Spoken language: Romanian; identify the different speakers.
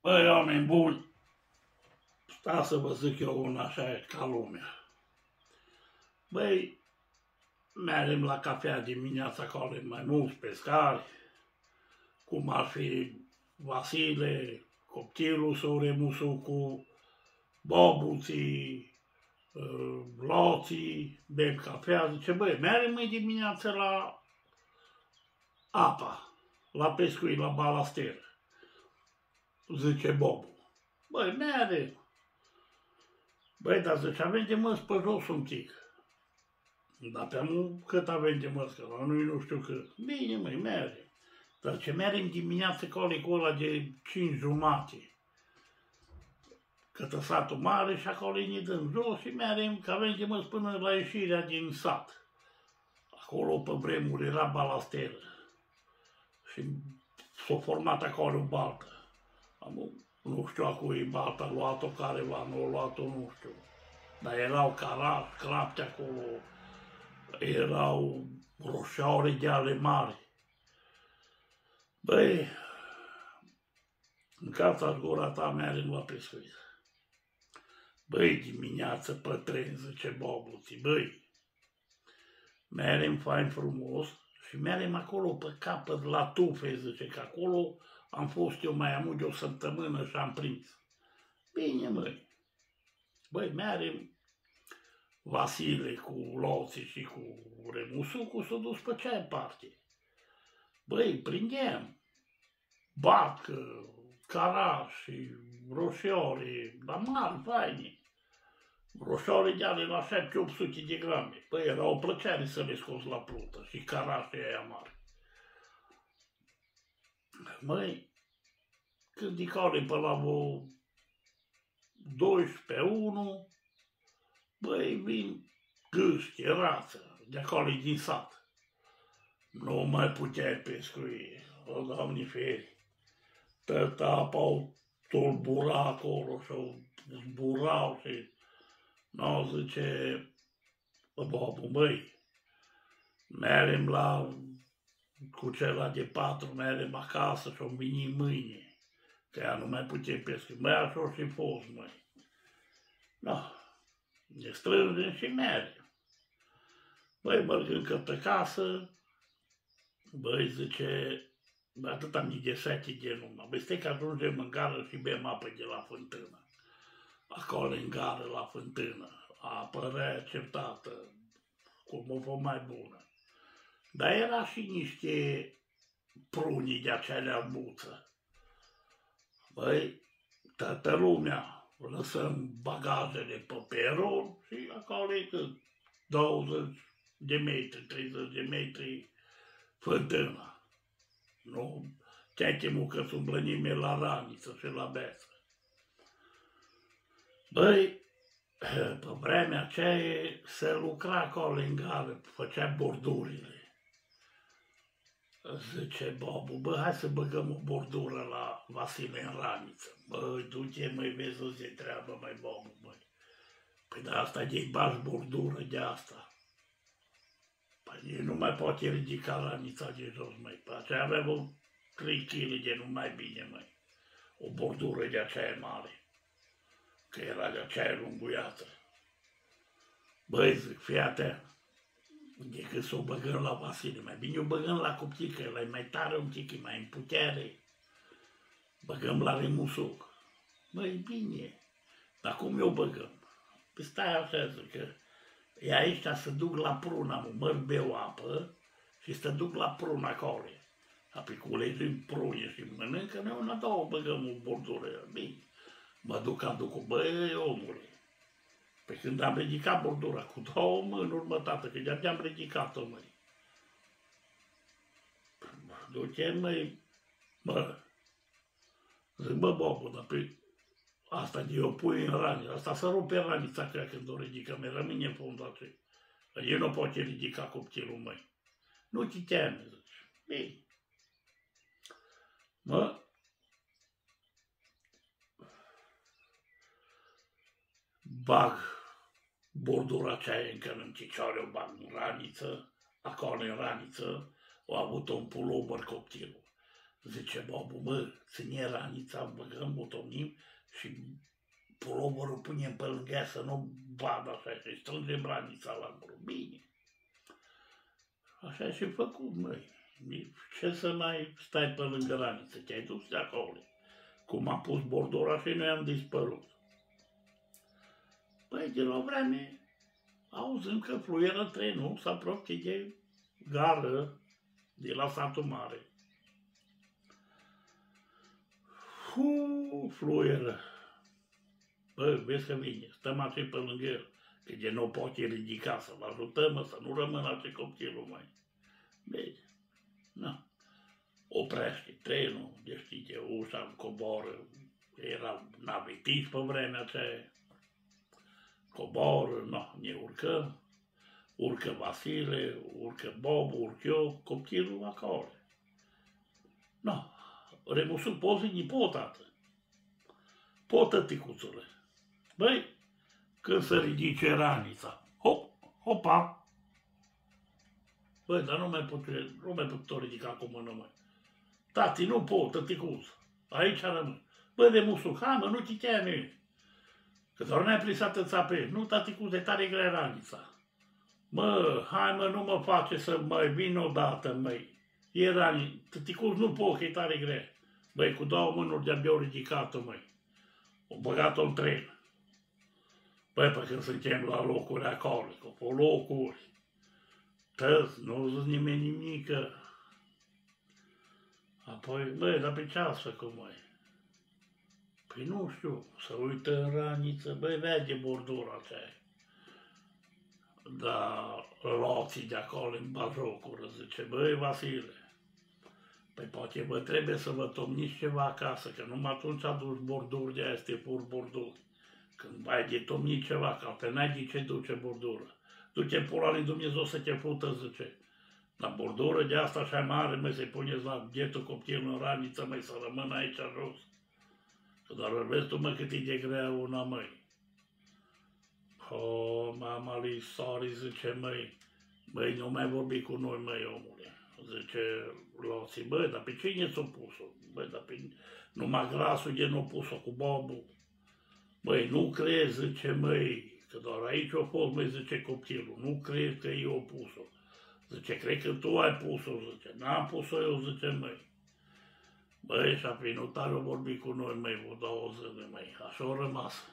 Speaker 1: Băi, oameni buni, stați să vă zic eu una așa ca lumea. Băi, mergem la cafea dimineața acolo mai mulți pescari, cum ar fi Vasile, Coptilul, Sore Musucu, Bobuții, Loții, bem cafea, zice, băi, mergem mâine dimineață la apa, la pescuit, la balasteră, zice Bobu. Băi, mergem. Băi, dar zice, avem de mers pe jos un pic. Dar pe nu cât avem de mers, că la noi nu știu cât. Bine, măi, mergem. Dar ce mergem dimineața cu ăla de 5:30. Către satul mare și acolo ne dăm jos și mergem, că avem de mers până la ieșirea din sat. Acolo pe vremuri era balasteră. Și s-a format acolo o baltă. Nu știu a cui balta, luat-o careva, nu a luat-o, nu știu. Dar erau carași, crapte acolo, erau roșioare de ale mari. Băi, în casa gura ta mergem la pescuit. Băi, dimineață pe tren, zice Bobuții, băi, mergem fain frumos și mergem acolo pe capăt la Tufe, zice, că acolo am fost eu mai amut de o săptămână și am prins. Bine, măi. Băi, mergem, Vasile cu Loții și cu Remusucu s-au dus pe ceaia parte. Băi, prindem batcă, carași, roșiori, dar mari, faine. Roșiori de ale la 700-800 de grame. Băi, era o plăcere să le scos la plută și carașii aia mari. Măi, când dicau pe la vreo 12-1, băi, vin gâști, rață, de acolo din sat. Nu mai puteai pescui, o doamne feri. Tot apa o tulbura acolo și o zburau și... Nu, zice, Bobu, băi, mergem cu cela de 4, mergem acasă și o veni mâine, că ea nu mai putem pescui. Băi, așa și fost, măi. No, ne strângem și mergem. Băi, mergând către casă, băi, zice, atâta mii de sete de numai. Băi, stai că ajungem în gară și bem apă de la fântână. Acolo în gară, la fântână, apă rea, certată, cum o fă mai bună. Dar era și niște prunii de acelea buță. Băi, toată lumea, lăsăm bagajele pe peron și acolo e cât 20 de metri, 30 de metri fântâna. Nu te-ai temut că sunt blănime la raniță și la beță. Băi, pe vremea aceea se lucra acolo în gară, făcea bordurile. Zice Bobu, bă, hai să băgăm o bordură la Vasile în raniță. Băi, du-te, măi, vezi o zi treabă, măi, Bobu, măi. Păi de asta de-i bași bordură de asta. Păi ei nu mai poate ridica ranița de jos, măi. Pe aceea avea vreo 3 kg de nu mai bine, măi. O bordură de aceea mare. Că era de aceea lunguiată. Băi, zic, fii atent, decât să o băgăm la Vasile, mai bine o băgăm la Coptil, că ăla e mai tare un pic, e mai în putere. Băgăm la Remusuc. Băi, bine, dar cum o băgăm? Păi stai așa, zic, că e aici să duc la prun, am măr beu apă și să duc la prun acolo. Apoi culegem prune și mănâncă, noi una, două băgăm o bordură, bine. Mă duc, aduc o, băi, omule. Pe când am ridicat bordura cu 2 mâini următată, că de-abia am ridicat-o, măi. Du-te, măi, bă, zic, bă, Bobu, dar pe asta de o pui în raniță, asta să rupe ranița aceea când o ridică, mi rămâne în fundul aceea. Eu nu pot ridica copilul, măi. Nu te teme, zici. Bine. Mă, bag bordura aceea încă în picioare, o bag în raniță, acolo în raniță, o avut un pulover copilul. Zice Bobu, bă, ține ranița, băgăm, o tomnim și puloverul punem pe lângă ea să nu vadă așa și strângem ranița la gură. Bine. Așa și făcut, măi. Ce să mai stai pe lângă raniță? Te-ai dus de acolo. Cum am pus bordura și noi am dispărut. Păi, de la o vreme, auzim că fluieră trenul, se apropie de gară de la satul mare. Fluieră. Bă, vezi că vine, stăm aici pe lângă el, că de nu poate ridica, să-l ajutăm, să nu rămână aici copilul, mai. Vezi? Na. Oprește trenul, deschide ușa, coboră, era navetici pe vremea aceea, coboră, no, ne urcăm, urcă Vasile, urcă Bob, urc eu, copilul acolo. No, remusul pozi ni po, tată. Po, tăticuțule. Băi, când se ridice ranița, hop, hopa. Băi, dar nu mai pot o ridica cu mână, măi. Tati, nu pot, tăticuț. Aici rămân. Bă, de musul, hai mă, nu te teme. Că doar n-ai prins atâția pe el. Nu, tăticuț, de tare grea ranița. Mă, hai mă, nu mă face să mai vin odată, măi. E rani, tăticuț, nu pot, că e tare grea. Băi, cu două mânuri de-abia o ridicat-o, măi. O băgat-o în tren. Băi, pe când suntem la locuri acolo, că pe locuri. Tăți, nu zic nimeni nimică. Apoi, băi, dar pe ce ați făcut, măi? Păi nu știu, să uită în raniță, băi, vede bordura aceea. Dar loții de acolo în bajocură, zice, băi, Vasile, păi poate vă trebuie să vă tomniți ceva acasă, că numai atunci aduci borduri de aia, să te pur borduri. Când ai de tomnit ceva, că pe n-ai de ce duce bordură. Du-te pula lui Dumnezeu să te pută, zice. Dar bordură de asta așa mare, măi, să-i puneți la ghetul copilul în raniță, măi, să rămână aici jos. Că doar vezi tu, mă, cât e de grea una, măi. O, mama lui Sori, zice, măi, băi, nu mai vorbi cu noi, măi, omule. Zice Loții, băi, dar pe cine ți-o pus-o? Băi, dar pe numai grasul de nu pus-o cu Bobu. Băi, nu crezi, zice, măi, că doar aici a fost, măi, zice copilul, nu crezi că eu o pus-o. Zice, cred că tu ai pus-o, zice, n-am pus-o eu, zice, măi. Băi, și-a prin tare o vorbi cu noi, măi, vă 2 zile, măi, așa a rămas.